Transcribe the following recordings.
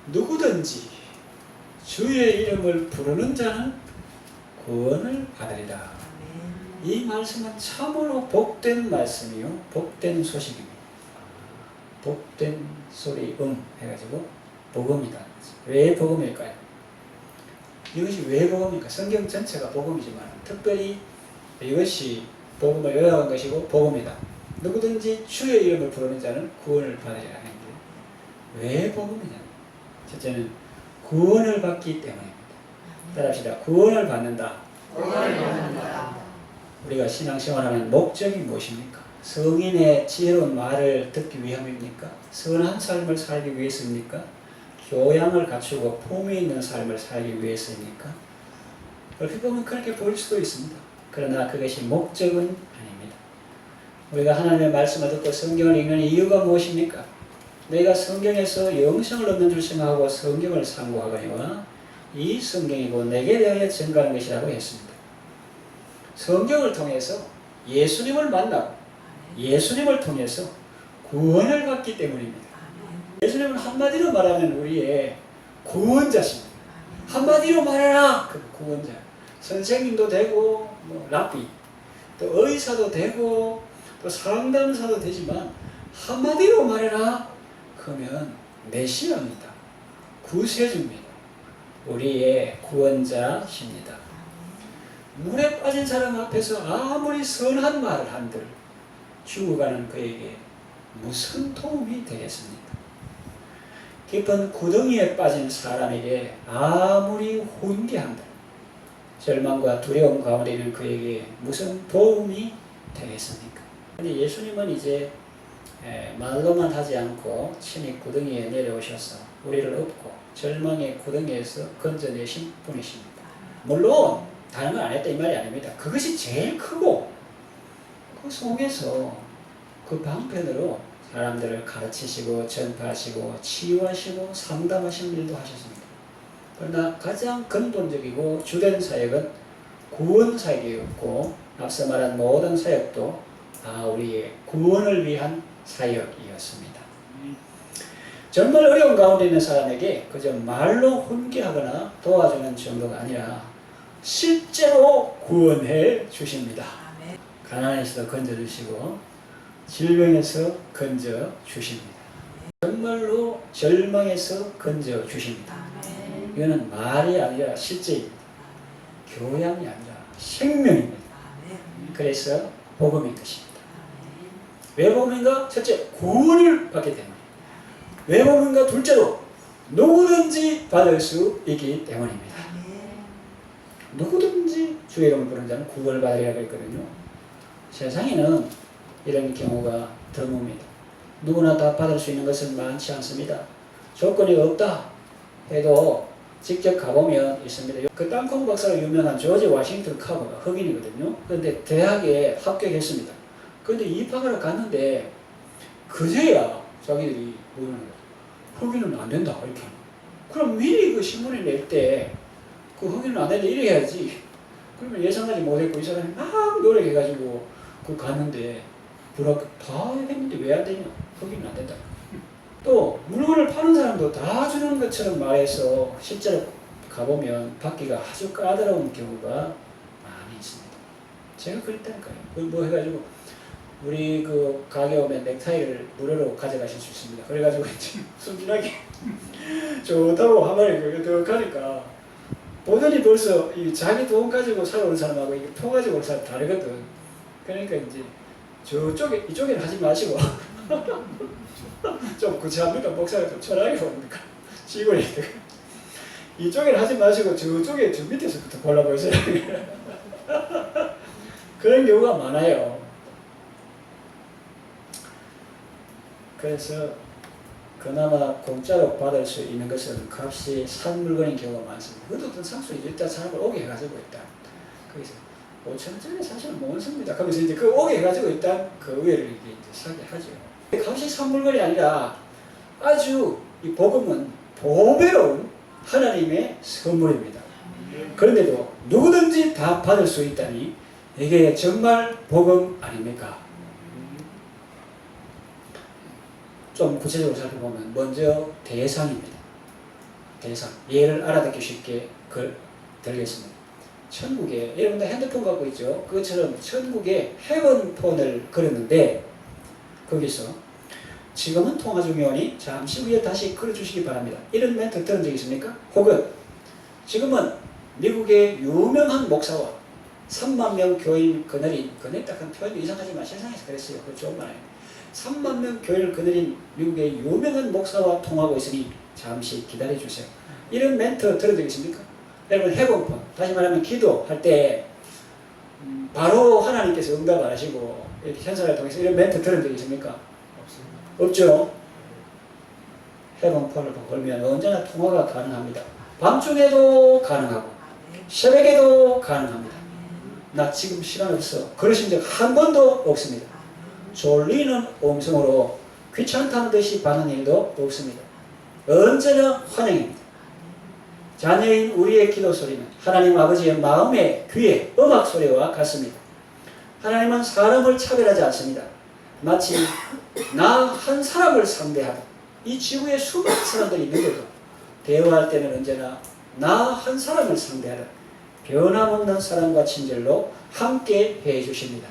누구든지 주의 이름을 부르는 자는 구원을 받으리라. 이 말씀은 참으로 복된 말씀이요, 복된 소식입니다. 복된 소리 해가지고 복음이다. 왜 복음일까요? 이것이 왜 복음일까? 성경 전체가 복음이지만 특별히 이것이 복음을 요약한 것이고 복음이다. 누구든지 주의 이름을 부르는 자는 구원을 받으리라 하는데 왜 복음이냐? 첫째는 구원을 받기 때문입니다. 따라합시다. 구원을 받는다. 구원을 받는다. 우리가 신앙생활하는 목적이 무엇입니까? 성인의 지혜로운 말을 듣기 위함입니까? 선한 삶을 살기 위해서입니까? 교양을 갖추고 품위 있는 삶을 살기 위해서입니까? 얼핏 보면 그렇게 보일 수도 있습니다. 그러나 그것이 목적은 아닙니다. 우리가 하나님의 말씀을 듣고 성경을 읽는 이유가 무엇입니까? 내가 성경에서 영생을 얻는 줄 생각하고 성경을 상고하거니와 이 성경이고 내게 대하여 증거하는 것이라고 했습니다. 성경을 통해서 예수님을 만나고 예수님을 통해서 구원을 받기 때문입니다. 예수님은 한마디로 말하면 우리의 구원자십니다. 한마디로 말해라! 그 구원자. 선생님도 되고 랍비, 또 의사도 되고 또 상담사도 되지만 한마디로 말해라! 그러면 메시아입니다. 구세주입니다. 우리의 구원자십니다. 물에 빠진 사람 앞에서 아무리 선한 말을 한들 죽어가는 그에게 무슨 도움이 되겠습니까? 깊은 구덩이에 빠진 사람에게 아무리 훈계한들 절망과 두려움 가운데 있는 그에게 무슨 도움이 되겠습니까? 근데 예수님은 이제 말로만 하지 않고 친히 구덩이에 내려오셔서 우리를 업고 절망의 구덩이에서 건져내신 분이십니다. 물론 다른 건 안 했다 이 말이 아닙니다. 그것이 제일 크고 그 속에서 그 방편으로 사람들을 가르치시고 전파하시고 치유하시고 상담하시는 일도 하셨습니다. 그러나 가장 근본적이고 주된 사역은 구원 사역이었고 앞서 말한 모든 사역도 다 우리의 구원을 위한 사역이었습니다. 정말 어려운 가운데 있는 사람에게 그저 말로 훈계하거나 도와주는 정도가 아니라 실제로 구원해 주십니다. 가난에서 건져주시고 질병에서 건져주십니다. 정말로 절망에서 건져주십니다. 이거는 말이 아니라 실제입니다. 교양이 아니라 생명입니다. 그래서 복음인 것입니다. 왜 복음인가? 첫째, 구원을 받기 때문에. 왜 복음인가? 둘째로, 누구든지 받을 수 있기 때문입니다. 누구든지 주의 이름을 부르는 자는 구원을 받으리라고 했거든요. 세상에는 이런 경우가 드뭅니다. 누구나 다 받을 수 있는 것은 많지 않습니다. 조건이 없다 해도 직접 가보면 있습니다. 그 땅콩 박사로 유명한 조지 워싱턴 카버가 흑인이거든요. 그런데 대학에 합격했습니다. 그런데 입학하러 갔는데 그제야 자기들이 뭐라는 거예요. 흑인은 안 된다 이렇게. 그럼 미리 그 신문에 낼 때 그 흑인은 안 된다 이렇게 해야지. 그러면 예상하지 못했고 이 사람이 막 노력해가지고 그 갔는데 다 했는데 왜 안 되냐? 흑인은 안 된다. 또 물건을 파는 사람도 다 주는 것처럼 말해서 실제로 가보면 받기가 아주 까다로운 경우가 많이 있습니다. 제가 그랬다니까요. 뭐 해가지고 우리 그 가게 오면 넥타이를 무료로 가져가실 수 있습니다. 그래가지고 이제 순진하게 좋다고 한 마리 더 가니까 보더니 벌써 이 자기 돈 가지고 사러 오는 사람하고 이게 표 가지고 오는 사람 다르거든. 그러니까 이제 이쪽에는 하지 마시고 좀 구체합니까? 목사가 좀 철학이 뭡니까? 시골에 이쪽에는 하지 마시고 저 밑에서부터 골라보세요. 그런 경우가 많아요. 그래서 그나마 공짜로 받을 수 있는 것은 값이 싼 물건인 경우가 많습니다. 그것도 어떤 상수에 일단 사람을 오게 해가지고 있다. 거기서 5,000원짜리 사실은 못 씁니다. 그러면서 이제 그 오게 해가지고 일단 그 의외를 이제 사게 하죠. 값이 싼 물건이 아니라 아주 이 복음은 보배로운 하나님의 선물입니다. 그런데도 누구든지 다 받을 수 있다니 이게 정말 복음 아닙니까? 좀 구체적으로 살펴보면 먼저 대상입니다. 대상, 예를 알아듣기 쉽게 들겠습니다. 천국에, 여러분들 핸드폰 갖고 있죠? 그것처럼 천국에 헤븐폰을 걸었는데 거기서 지금은 통화 중이오니 잠시 후에 다시 걸어주시기 바랍니다. 이런 멘트 들은 적 있습니까? 혹은 지금은 미국의 유명한 목사와 3만 명 교인 거느린, 거느렸다는 표현도 이상하지만 세상에서 그랬어요. 그 좋은 말 아닙니다. 3만 명 교인을 거느린 미국의 유명한 목사와 통화하고 있으니 잠시 기다려주세요. 이런 멘트 들은 적 있습니까? 여러분 헤븐폰, 다시 말하면 기도할 때 바로 하나님께서 응답 안 하시고 이렇게 현상을 통해서 이런 멘트 들은 적 있습니까? 없죠. 헤븐폰을 걸면 언제나 통화가 가능합니다. 밤중에도 가능하고 새벽에도 가능합니다. 나 지금 시간 없어. 그러신 적 한 번도 없습니다. 졸리는 음성으로 귀찮다는 듯이 받는 일도 없습니다. 언제나 환영입니다. 자녀인 우리의 기도 소리는 하나님 아버지의 마음의 귀의 음악 소리와 같습니다. 하나님은 사람을 차별하지 않습니다. 마치 나 한 사람을 상대하듯 이 지구에 수많은 사람들이 있는데도 대화할 때는 언제나 나 한 사람을 상대하듯 변함없는 사랑과 친절로 함께 해주십니다.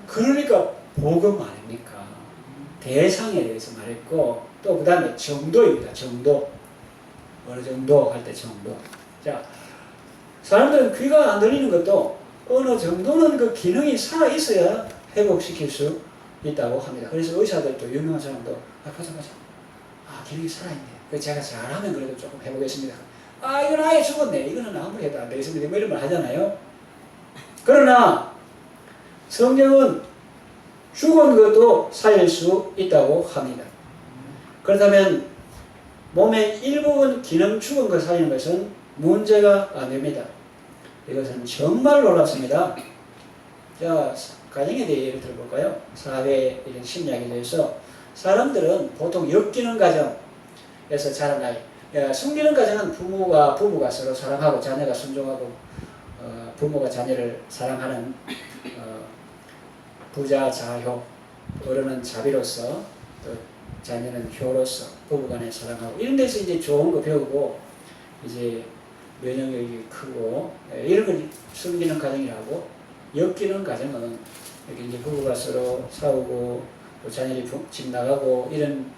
그러니까 복음 아닙니까? 대상에 대해서 말했고 또 그 다음에 정도입니다. 정도. 어느 정도 할 때 정도. 자, 사람들은 귀가 안 들리는 것도 어느 정도는 그 기능이 살아있어야 회복시킬 수 있다고 합니다. 그래서 의사들도 유명한 사람도 가자. 기능이 살아있네. 그 제가 잘하면 그래도 조금 해보겠습니다. 이건 아예 죽었네. 이거는 아무리 해도 안 되겠습니다. 뭐 이런 말 하잖아요. 그러나 성경은 죽은 것도 살릴 수 있다고 합니다. 그렇다면 몸의 일부분 기능 죽은 걸 살리는 것은 문제가 안 됩니다. 이것은 정말 놀랍습니다. 자, 가정에 대해 예를 들어볼까요? 사회 이런 심리학에 대해서 사람들은 보통 역기능 가정에서 자란 아이, 숨기는 가정은 부부가 서로 사랑하고 자녀가 순종하고 부모가 자녀를 사랑하는 부자자효, 어른은 자비로서 또 자녀는 효로서 부부간에 사랑하고 이런 데서 이제 좋은 거 배우고 이제 면역력이 크고 이런 걸 숨기는 가정이라고, 엮이는 가정은 이렇게 이제 부부가 서로 싸우고 또 자녀들이 집 나가고 이런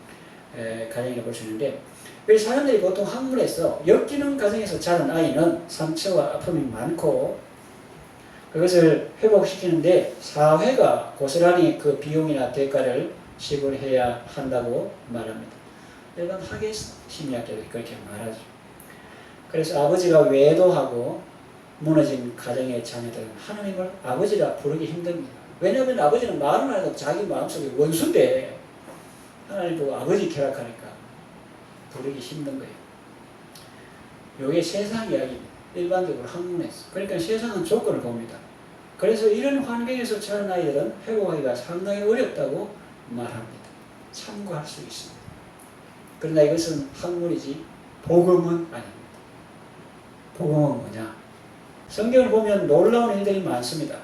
가정이라고 볼 수 있는데, 왜 사람들이 보통 학문에서 엮이는 가정에서 자란 아이는 상처와 아픔이 많고 그것을 회복시키는데 사회가 고스란히 그 비용이나 대가를 지불해야 한다고 말합니다. 일반 학예 심리학자들이 그렇게 말하죠. 그래서 아버지가 외도하고 무너진 가정의 자녀들은 하나님을 아버지라 부르기 힘듭니다. 왜냐하면 아버지는 말은 안 해도 자기 마음속에 원수인데 하나님 보고 아버지 쾌락하니까 부르기 힘든 거예요. 이게 세상 이야기입니다. 일반적으로 학문에서. 그러니까 세상은 조건을 봅니다. 그래서 이런 환경에서 자란 아이들은 회복하기가 상당히 어렵다고 말합니다. 참고할 수 있습니다. 그러나 이것은 학문이지 복음은 아닙니다. 복음은 뭐냐? 성경을 보면 놀라운 일들이 많습니다.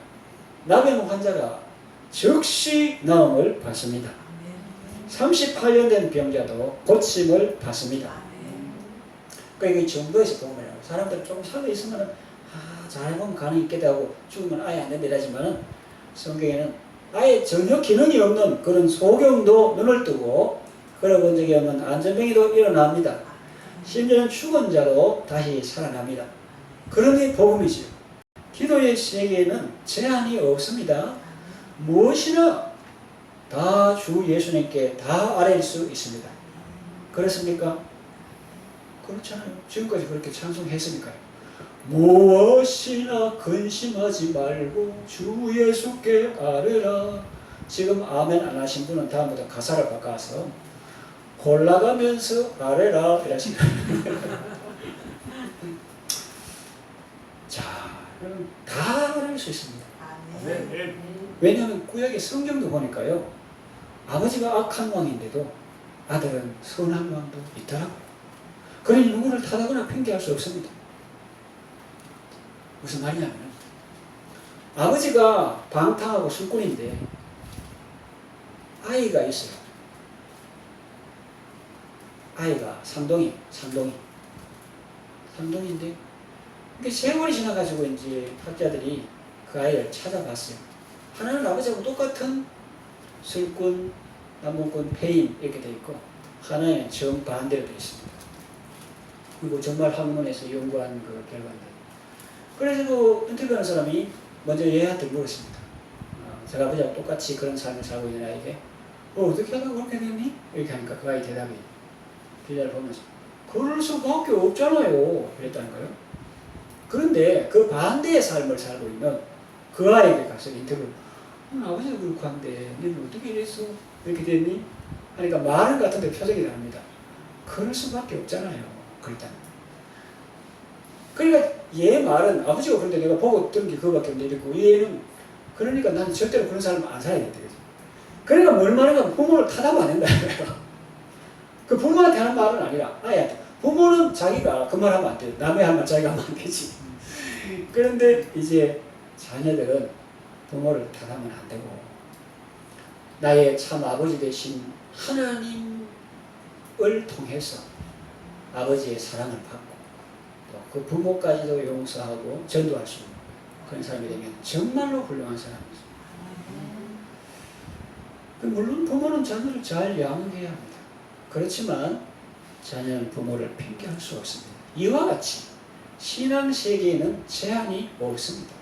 나병 환자가 즉시 나음을 받습니다. 38년 된 병자도 고침을 받습니다. 그러니까 이 정도에서 보면 사람들 좀 살아 있으면 잘해보면 가능이 있겠다 하고 죽으면 아예 안 된다 하지만은 성경에는 아예 전혀 기능이 없는 그런 소경도 눈을 뜨고 걸어본 적이 없는 안전병이도 일어납니다. 심지어는 죽은 자도 다시 살아납니다. 그러니 복음이죠. 기도의 세계에는 제한이 없습니다. 무엇이나 다 주 예수님께 다 아뢰일 수 있습니다. 그렇습니까? 그렇잖아요. 지금까지 그렇게 찬송했으니까요. 무엇이나 근심하지 말고 주 예수께 아뢰라. 지금 아멘 안 하신 분은 다음부터 가사를 바꿔서 골라가면서 아뢰라 이러시면 자, 다 아뢰일 수 있습니다. 왜냐하면 구약의 성경도 보니까요, 아버지가 악한 왕인데도 아들은 선한 왕도 있더라고요. 그러니 누구를 탓하거나 핑계할 수 없습니다. 무슨 말이냐면 아버지가 방탕하고 술꾼인데 아이가 있어요. 아이가 상동이. 한동인데. 그러니까 세월이 지나가지고 이제 학자들이 그 아이를 찾아봤어요. 하나는 아버지하고 똑같은 술꾼, 남문꾼, 폐인 이렇게 돼 있고 하나는 정반대로 되어 있습니다. 그리고 정말 학문에서 연구한 그 결과인데. 그래서 그 인터뷰하는 사람이 먼저 얘한테 물었습니다. 제가 아버지하고 똑같이 그런 삶을 살고 있는 아이에게 어떻게 하다 그렇게 됐니? 이렇게 하니까 그 아이 대답이 기자를 보면서 그럴 수밖에 없잖아요. 그랬다는 거예요. 그런데 그 반대의 삶을 살고 있는 그 아이에게 가서 인터뷰를 아버지도 그렇고 한데 너는 어떻게 이랬어? 이렇게 됐니? 하니까 말은 같은데 표정이 다릅니다. 그럴 수밖에 없잖아요. 그랬다는 거예요. 그러니까 얘 말은 아버지가 그런데 내가 보고 들은 게 그거밖에 없는데 이랬고 얘는 그러니까 난 절대로 그런 삶을 안 살아야겠다. 그러니까 뭘 말하면 부모를 타담 안 한다. 그 부모한테 하는 말은 아니라 아이한테. 부모는 자기가 그 말 하면 안 돼. 남의 할 말 자기가 하면 안 되지. 그런데 이제 자녀들은 부모를 타담은 안 되고 나의 참 아버지 되신 하나님을 통해서 아버지의 사랑을 받고 또 그 부모까지도 용서하고 전도할 수 있는 그런 사람이 되면 정말로 훌륭한 사람이죠. 물론 부모는 자녀를 잘 양육해야 합니다. 그렇지만 자녀는 부모를 핑계할 수 없습니다. 이와 같이 신앙 세계에는 제한이 없습니다.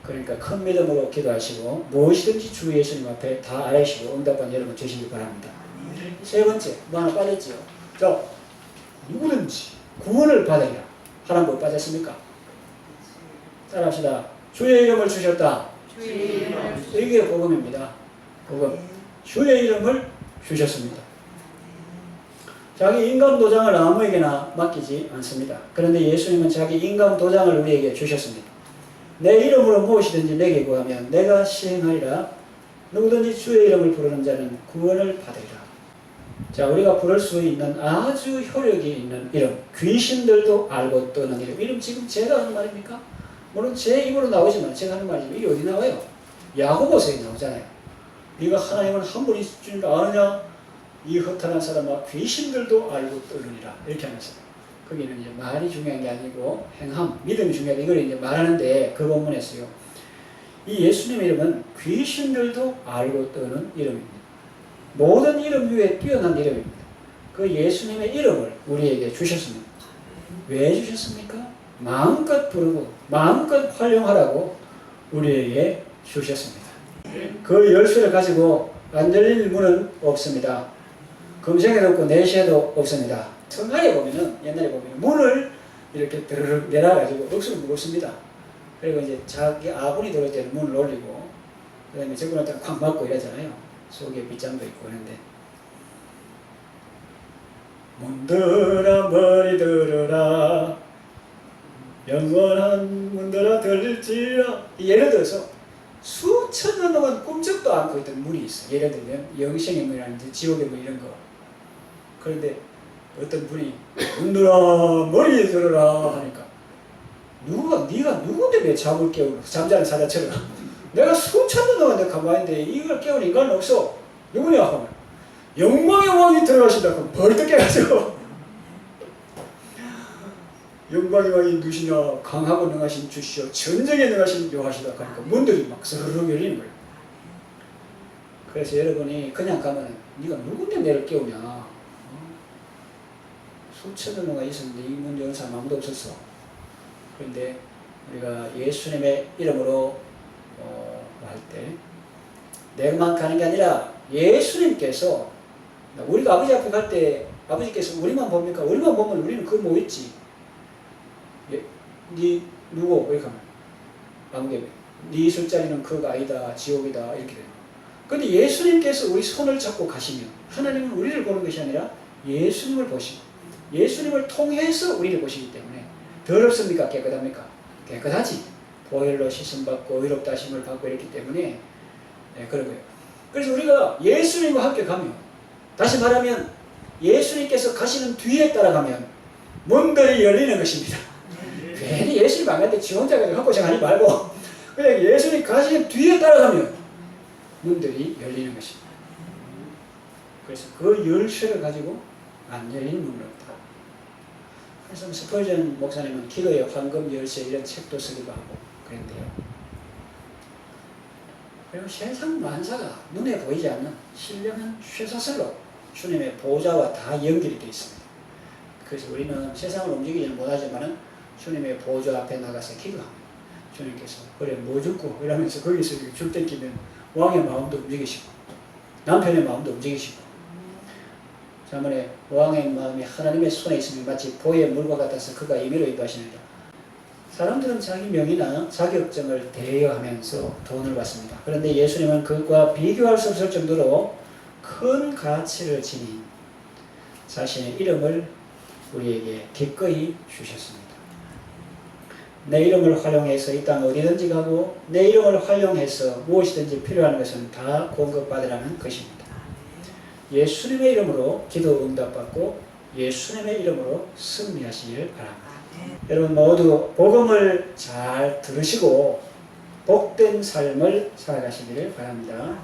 그러니까 큰 믿음으로 기도하시고 무엇이든지 주 예수님 앞에 다 아뢰시고 응답받는 여러분 되시기 바랍니다. 세 번째, 뭐 하나 빠졌지요? 자, 누구든지 구원을 받으리라. 하나 뭐 빠졌습니까? 따라합시다. 주의 이름을 주셨다. 이게 복음입니다. 복음. 주의 이름을 주셨습니다. 자기 인감 도장을 아무에게나 맡기지 않습니다. 그런데 예수님은 자기 인감 도장을 우리에게 주셨습니다. 내 이름으로 무엇이든지 내게 구하면 내가 시행하리라. 누구든지 주의 이름을 부르는 자는 구원을 받으리라. 자, 우리가 부를 수 있는 아주 효력이 있는 이름, 귀신들도 알고 떠는 이름 지금 제가 하는 말입니까? 물론 제 입으로 나오지만 제가 하는 말이지만 이게 어디 나와요? 야고보서에 나오잖아요. 네가 하나님은 한 분이 있을 줄 아느냐? 이 허탄한 사람아 귀신들도 알고 떠느니라. 이렇게 하면서 거기는 이제 말이 중요한 게 아니고 행함, 믿음이 중요하다. 이걸 이제 말하는데 그 본문에서요. 이 예수님의 이름은 귀신들도 알고 떠는 이름입니다. 모든 이름 위에 뛰어난 이름입니다. 그 예수님의 이름을 우리에게 주셨습니다. 왜 주셨습니까? 마음껏 부르고 마음껏 활용하라고 우리에게 주셨습니다. 그 열쇠를 가지고 안 열릴 문은 없습니다. 금생에도 없고 내시에도 없습니다. 성가에 보면은 옛날에 보면 문을 이렇게 드르륵 내놔가지고 억수로 무겁습니다. 그리고 이제 자기 아군이 들어올 때는 문을 올리고 그 다음에 적군할 때는 콱 막고 이러잖아요. 속에 빗장도 있고 하는데 문들아 머리 들어라 영원한 문들아 들릴지라. 예를 들어서 수천 년 동안 꿈쩍도 않고 있던 문이 있어. 예를 들면 영생의 문이라든지 지옥의 문 이런 거. 그런데 어떤 분이 문들아 머리 들어라 하니까 네가 누군데 내 잠을 깨우는 잠자는 사자처럼 내가 수천 년 동안 내가 가만히 있는데 이걸 깨우는 인간은 없어. 누구냐 하면 영광의 왕이 들어가신다. 그럼 벌떡 깨가지고 영광의 왕이 누구시냐? 강하고 능하신 주시오 전쟁에 능하신 여호와시다. 그러니까 문들이 막 스르륵 열리는 거예요. 그래서 여러분이 그냥 가면 네가 누군데 내를 깨우냐? 수천 년 동안 있었는데 이 문 여는 사람 아무도 없었어. 그런데 우리가 예수님의 이름으로 할 때 내가만 가는 게 아니라 예수님께서 우리가 아버지 앞에 갈 때 아버지께서 우리만 봅니까? 우리만 보면 우리는 그거 뭐 있지? 네 누구? 이렇게 하면 아무게 네 술자리는 그거 아니다 지옥이다 이렇게 돼요. 그런데 예수님께서 우리 손을 잡고 가시면 하나님은 우리를 보는 것이 아니라 예수님을 보시고 예수님을 통해서 우리를 보시기 때문에 더럽습니까? 깨끗합니까? 깨끗하지. 보혈로 씻음받고 의롭다 하심을 받고 이랬기 때문에 그런 거예요. 그래서 우리가 예수님과 함께 가면 다시 말하면 예수님께서 가시는 뒤에 따라가면 문들이 열리는 것입니다. 괜히 예수님 안 갈 때 지 혼자 가지고 헛고생하지 말고 그냥 예수님 가시는 뒤에 따라가면 문들이 열리는 것입니다. 그래서 그 열쇠를 가지고 안 열리는 문은 없다. 그래서 스펄전 목사님은 기도의 황금 열쇠 이런 책도 쓰기도 하고 그랬는데요. 그리고 세상 만사가 눈에 보이지 않는 신령한 쇠사슬로 주님의 보좌와 다 연결이 되어 있습니다. 그래서 우리는 세상을 움직이지는 못하지만 주님의 보좌 앞에 나가서 기도합니다. 주님께서 그래 뭐 죽고 이러면서 거기서 줄 땡기면 왕의 마음도 움직이시고 남편의 마음도 움직이시고 자문에 왕의 마음이 하나님의 손에 있으면 마치 보의 물과 같아서 그가 임의로 임하시느니라. 사람들은 자기 명이나 자격증을 대여하면서 돈을 받습니다. 그런데 예수님은 그것과 비교할 수 없을 정도로 큰 가치를 지닌 자신의 이름을 우리에게 기꺼이 주셨습니다. 내 이름을 활용해서 이 땅 어디든지 가고 내 이름을 활용해서 무엇이든지 필요한 것은 다 공급받으라는 것입니다. 예수님의 이름으로 기도 응답받고 예수님의 이름으로 승리하시길 바랍니다. 여러분 모두 복음을 잘 들으시고 복된 삶을 살아가시기를 바랍니다.